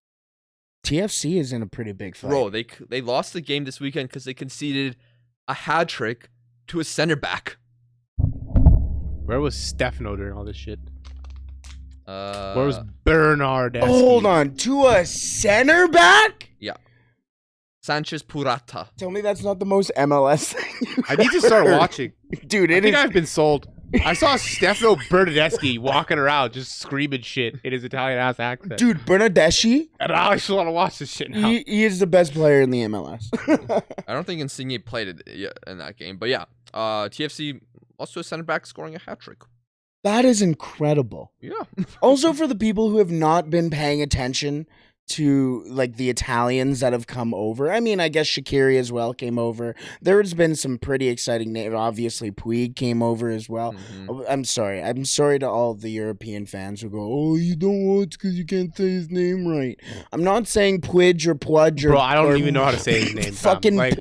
TFC is in a pretty big fight. Bro, they lost the game this weekend because they conceded a hat trick to a center back. Where was Stefano during all this shit? Where was Bernard? Hold on, to a center back? Yeah. Sanchez Purata. Tell me that's not the most MLS thing. I need to start watching. Dude, I it think is. I've been sold. I saw Stefano Bernardeschi walking around just screaming shit in his Italian-ass accent. Dude, Bernardeschi, And I just want to watch this shit now. he is the best player in the MLS. I don't think Insigne played it yet in that game, but yeah, TFC also a center back scoring a hat trick. That is incredible. Yeah. Also, for the people who have not been paying attention to like the Italians that have come over. I mean, I guess Shaqiri as well came over. There's been some pretty exciting names. Obviously, Puig came over as well. Mhm. I'm sorry to all the European fans who go, "Oh, you don't want because you can't say his name right." I'm not saying Puig or Pudge or Bro, I don't or even know how to say his name. Fucking Like,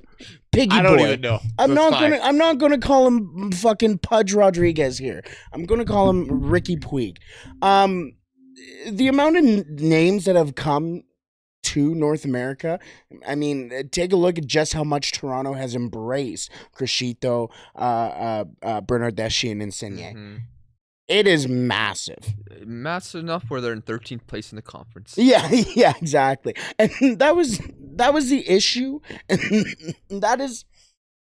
Piggy I don't boy. even know. I'm That's not fine. gonna call him fucking Pudge Rodriguez here. I'm gonna call him Ricky Puig. The amount of names that have come to North America, I mean, take a look at just how much Toronto has embraced Crescito, Bernardeschi, and Insigne. Mhm. It is massive. Massive enough where they're in 13th place in the conference. Yeah, yeah, exactly. And that was the issue, and that is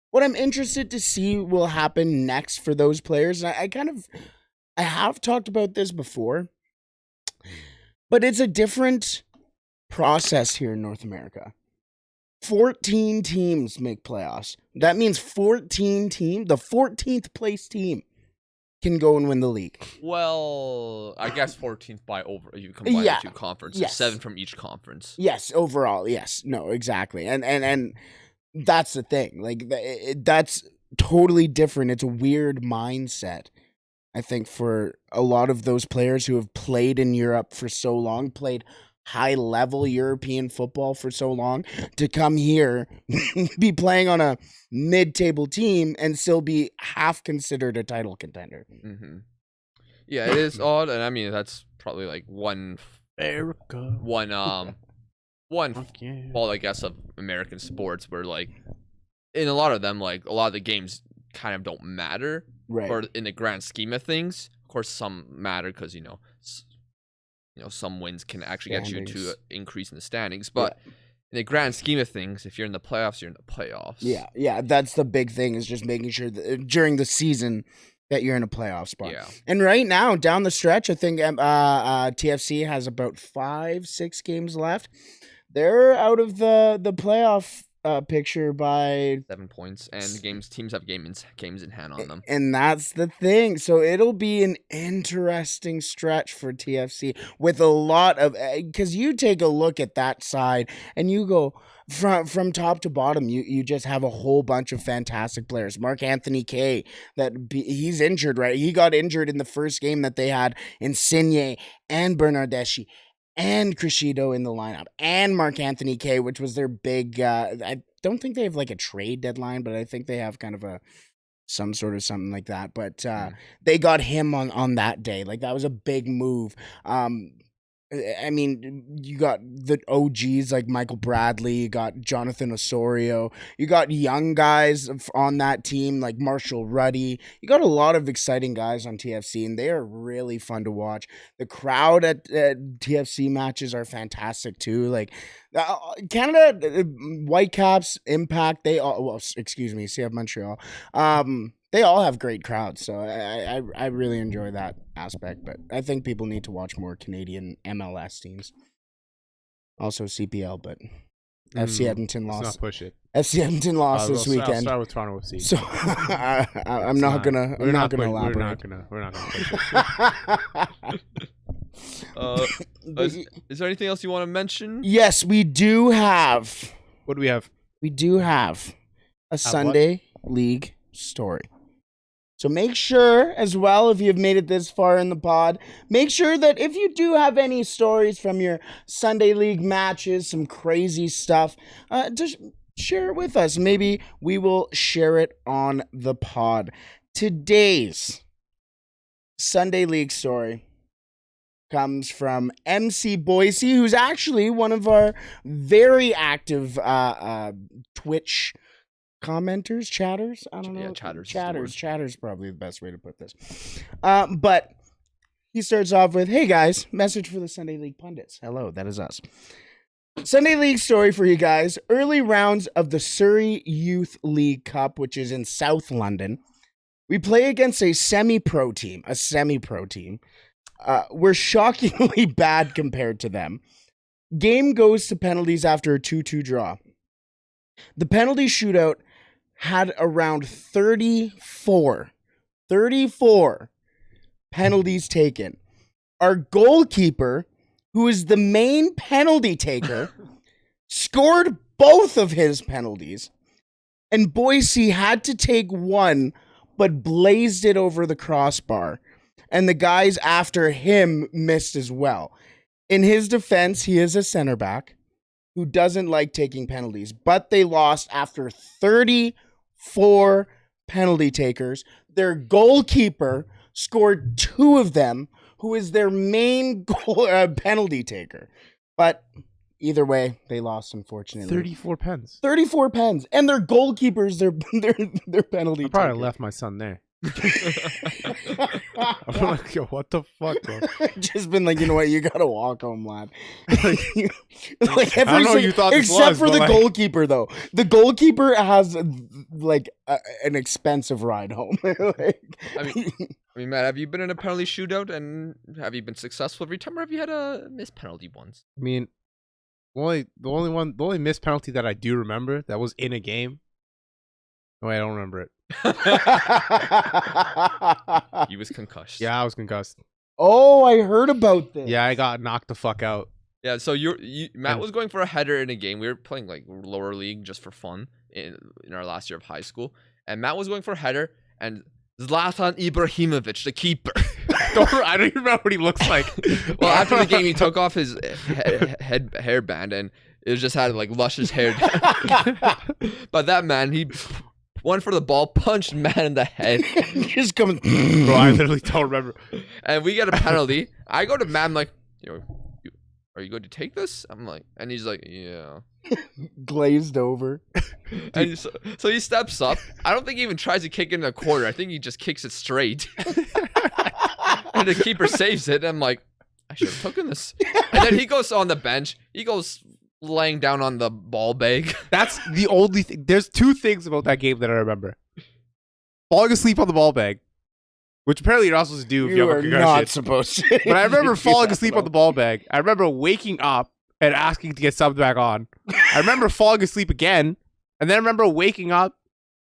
what I'm interested to see will happen next for those players. And I have talked about this before, but it's a different process here in North America. 14 teams make playoffs. That means the 14th place team can go and win the league. Well, I guess 14th by over. You combine Yeah. the two conferences. Yes. 7 from each conference. Yes, overall, yes. No, exactly. And that's the thing. Like that's totally different. It's a weird mindset. I think for a lot of those players who have played in Europe for so long, played high-level European football for so long, to come here, be playing on a mid-table team and still be half considered a title contender. Mm-hmm. Yeah, it is odd, and I mean that's probably like one America. fault, I guess, of American sports, where like in a lot of them, like a lot of the games kind of don't matter, Right. or in the grand scheme of things. Of course, some matter because some wins can actually get you to Standings. increase in the standings, but in the grand scheme of things, if you're in the playoffs, you're in the playoffs. Yeah, that's the big thing, is just making sure that during the season that you're in a playoff spot. Yeah. And right now, down the stretch, I think TFC has about 5-6 games left. They're out of the playoff picture by 7 points, and teams have games in hand on them. And that's the thing. So it'll be an interesting stretch for TFC with a lot of, because you take a look at that side and you go from top to bottom, you just have a whole bunch of fantastic players. Mark Anthony Kay, he's injured, right? He got injured in the first game that they had Insigne and Bernardeschi and Crescito in the lineup, and Mark Anthony Kay, which was their big, I don't think they have like a trade deadline, but I think they have kind of some sort of something like that. But they got him on that day. Like, that was a big move. I mean, you got the OGs like Michael Bradley, you got Jonathan Osorio, you got young guys on that team like Marshall Ruddy. You got a lot of exciting guys on TFC, and they are really fun to watch. The crowd at TFC matches are fantastic too. Like Canada, Whitecaps, Impact, CF Montreal. They all have great crowds, so I really enjoy that aspect. But I think people need to watch more Canadian MLS teams. Also CPL, but FC Edmonton Let's lost. not push it. FC Edmonton lost this I'll weekend. start with Toronto FC. So I'm not gonna elaborate. We're not gonna push it. Is there anything else you want to mention? Yes, we do have. What do we have? We do have a Sunday League story. So make sure as well, if you've made it this far in the pod, make sure that if you do have any stories from your Sunday League matches, some crazy stuff, just share it with us. Maybe we will share it on the pod. Today's Sunday League story comes from MC Boise, who's actually one of our very active Twitch commenters, chatters. I don't know. Yeah, chatters. Chatters probably the best way to put this. But he starts off with, "Hey guys, message for the Sunday League Pundits." Hello, that is us. Sunday League story for you guys. Early rounds of the Surrey Youth League Cup, which is in South London. We play against a semi-pro team. We're shockingly bad compared to them. Game goes to penalties after a 2-2 draw. The penalty shootout had around 34 penalties taken. Our goalkeeper, who is the main penalty taker, scored both of his penalties, and Boise had to take one, but blazed it over the crossbar, and the guys after him missed as well. In his defense, he is a center back who doesn't like taking penalties, but they lost after 34 penalty takers. Their goalkeeper scored 2 of them, who is their main penalty taker. But either way, they lost, unfortunately. 34 pens. 34 pens. And their goalkeepers, their penalty I probably taker. left my son there. I'm like, yo, what the fuck, bro? Just been like, you know what, you gotta walk home, lad. Like I don't know what you thought this except was, for but the like- goalkeeper, though. The goalkeeper has like an expensive ride home. Like, I mean, Matt, have you been in a penalty shootout and have you been successful every time, or have you had a missed penalty once? I mean, the only missed penalty that I do remember that was in a game. Oh, I don't remember it. He was concussed. Yeah, I was concussed. Oh, I heard about this. Yeah, I got knocked the fuck out. Yeah, so Matt And- was going for a header in a game. We were playing like lower league just for fun in our last year of high school, and Matt was going for a header, and Zlatan Ibrahimovic, the keeper. I don't even remember what he looks like. Well, after the game, he took off his hairband, and it just had like luscious hair. But that man, he went for the ball, punched Matt in the head, Just coming. Bro, I literally don't remember. and we get a penalty. I go to Matt, I'm like, are you going to take this? I'm like, and he's like, yeah. Glazed over. And so he steps up. I don't think he even tries to kick it in the corner. I think he just kicks it straight. And the keeper saves it. And I'm like, I should have taken this. And then he goes on the bench. He goes laying down on the ball bag. That's the only thing. There's 2 things about that game that I remember. Falling asleep on the ball bag, which apparently you're not supposed to do if you You have a are concussion. not supposed to. But I remember do falling that, asleep bro. on the ball bag. I remember waking up and asking to get subbed back on. I remember falling asleep again. And then I remember waking up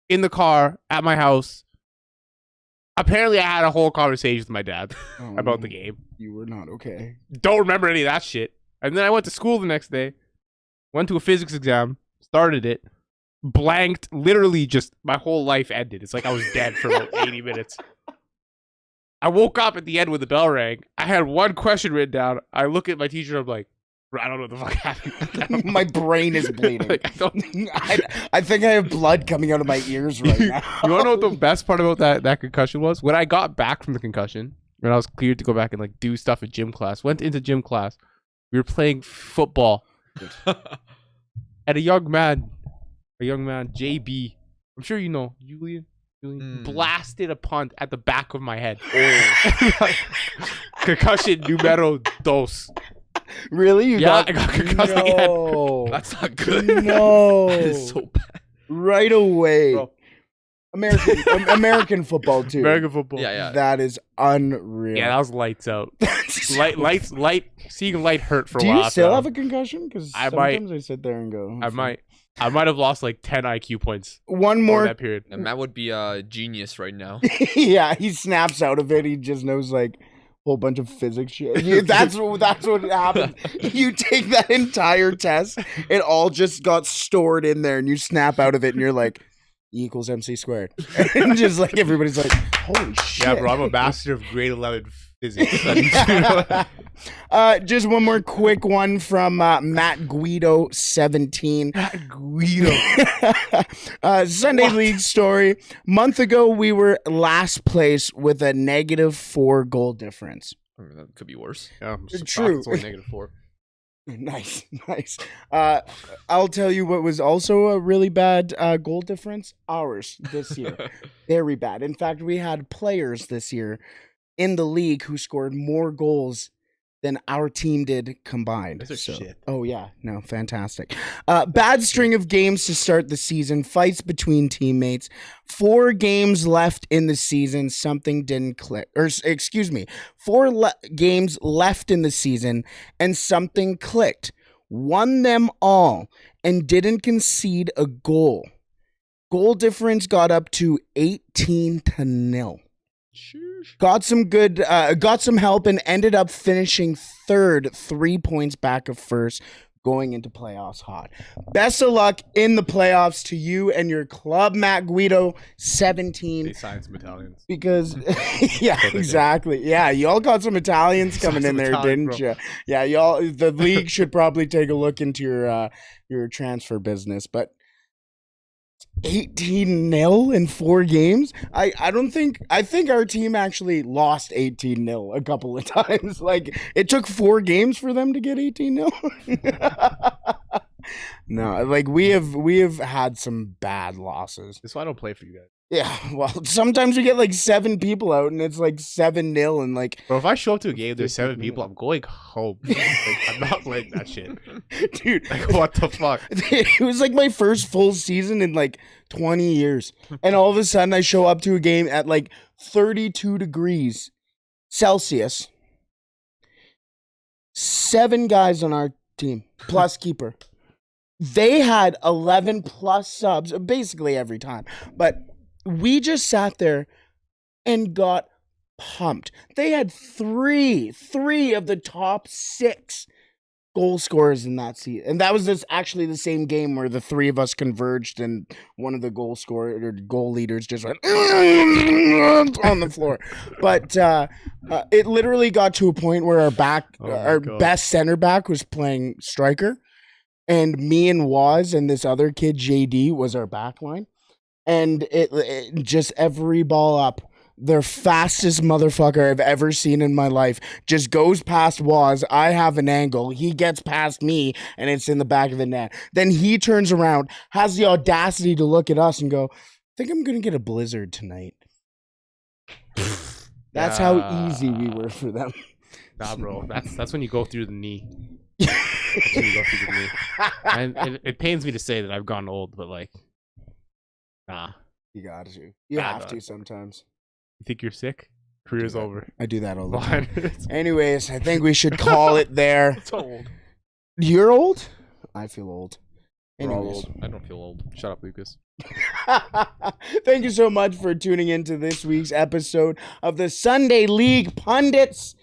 in the car at my house. Apparently, I had a whole conversation with my dad Oh, about the game. You were not okay. Don't remember any of that shit. And then I went to school the next day, went to a physics exam, started it, blanked, literally just my whole life ended. It's like I was dead for about 80 minutes. I woke up at the end when the bell rang. I had one question written down. I look at my teacher, I'm like, I don't know what the fuck happened. My brain is bleeding. Like, I don't- I think I have blood coming out of my ears right now. You want to know what the best part about that concussion was? When I got back from the concussion, when I was cleared to go back and like do stuff at gym class, went into gym class, we were playing football, and a young man, JB, I'm sure you know, Julian, blasted a punt at the back of my head. Oh. Concussion numero dos. Really? You Yeah, got... I got concussed No. That's not good. No. That is so bad. Right away. Bro. American football too. American football. Yeah. That is unreal. Yeah, that was lights out. That's Light. Seeing light hurt for a Do while. you still after have a concussion? Because I might. sometimes I sit there and go. I might have lost like 10 IQ points One over more. that period. And Matt would be a genius right now. Yeah, he snaps out of it. He just knows like a whole bunch of physics shit. That's what happened. You take that entire test, it all just got stored in there, and you snap out of it, and you're like, E equals MC squared. And just like everybody's like, holy shit. Yeah, bro, I'm a master of grade 11 physics. Just one more quick one from Matt Guido 17. Guido. Sunday League story. Month ago, we were last place with a -4 goal difference. I mean, that could be worse. Yeah, I'm surprised True. It's only -4. Nice. I'll tell you what was also a really bad goal difference. Ours this year. Very bad. In fact, we had players this year in the league who scored more goals than our team did combined. Those are shit. Oh, yeah. No, fantastic. Bad string of games to start the season. Fights between teammates. 4 games left in the season. Something didn't click. Or, excuse me. 4 games left in the season, and something clicked. Won them all and didn't concede a goal. Goal difference got up to 18-0. Got some help and ended up finishing 3rd, 3 points back of first, going into playoffs hot. Best of luck in the playoffs to you and your club, Matt Guido, 17. They signed some Italians. Because, yeah, exactly. Yeah, y'all got some Italians coming in there, didn't you? Yeah, y'all. The league should probably take a look into your transfer business, but 18-0 in 4 games. I think our team actually lost 18-0 a couple of times. Like, it took 4 games for them to get 18-0. No, like we have had some bad losses. That's why I don't play for you guys. Yeah, well, sometimes we get like 7 people out and it's like 7-0 and like. Bro, if I show up to a game, there's 7 people, I'm going home. Like, I'm not playing that shit. Dude, like, what the fuck? It was like my first full season in like 20 years. And all of a sudden I show up to a game at like 32 degrees Celsius. 7 guys on our team, plus keeper. They had 11 plus subs, basically every time. But we just sat there and got pumped. They had three of the top 6 goal scorers in that season. And that was actually the same game where the 3 of us converged and one of the goal leaders just went on the floor. But it literally got to a point where our best center back was playing striker. And me and Waz and this other kid, JD, was our back line. And it just every ball up, the fastest motherfucker I've ever seen in my life just goes past Waz. I have an angle. He gets past me, and it's in the back of the net. Then he turns around, has the audacity to look at us and go, I think I'm going to get a blizzard tonight. That's how easy we were for them. Nah, bro. That's when you go through the knee. That's when you go through the knee. And it pains me to say that I've gone old, but like, nah. You got to. You have to sometimes. You think you're sick? Career's over. I do that all the time. Anyways, I think we should call it there. It's old. You're old? I feel old. We're all Anyways. old. I don't feel old. Shut up, Lucas. Thank you so much for tuning into this week's episode of the Sunday League Pundits.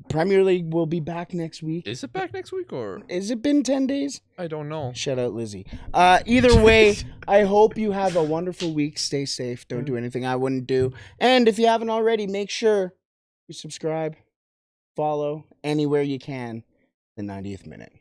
Premier League will be back next week. Is it back next week or? Has it been 10 days? I don't know. Shout out Lizzie. Either way, I hope you have a wonderful week. Stay safe. Don't do anything I wouldn't do. And if you haven't already, make sure you subscribe, follow anywhere you can. The 90th minute.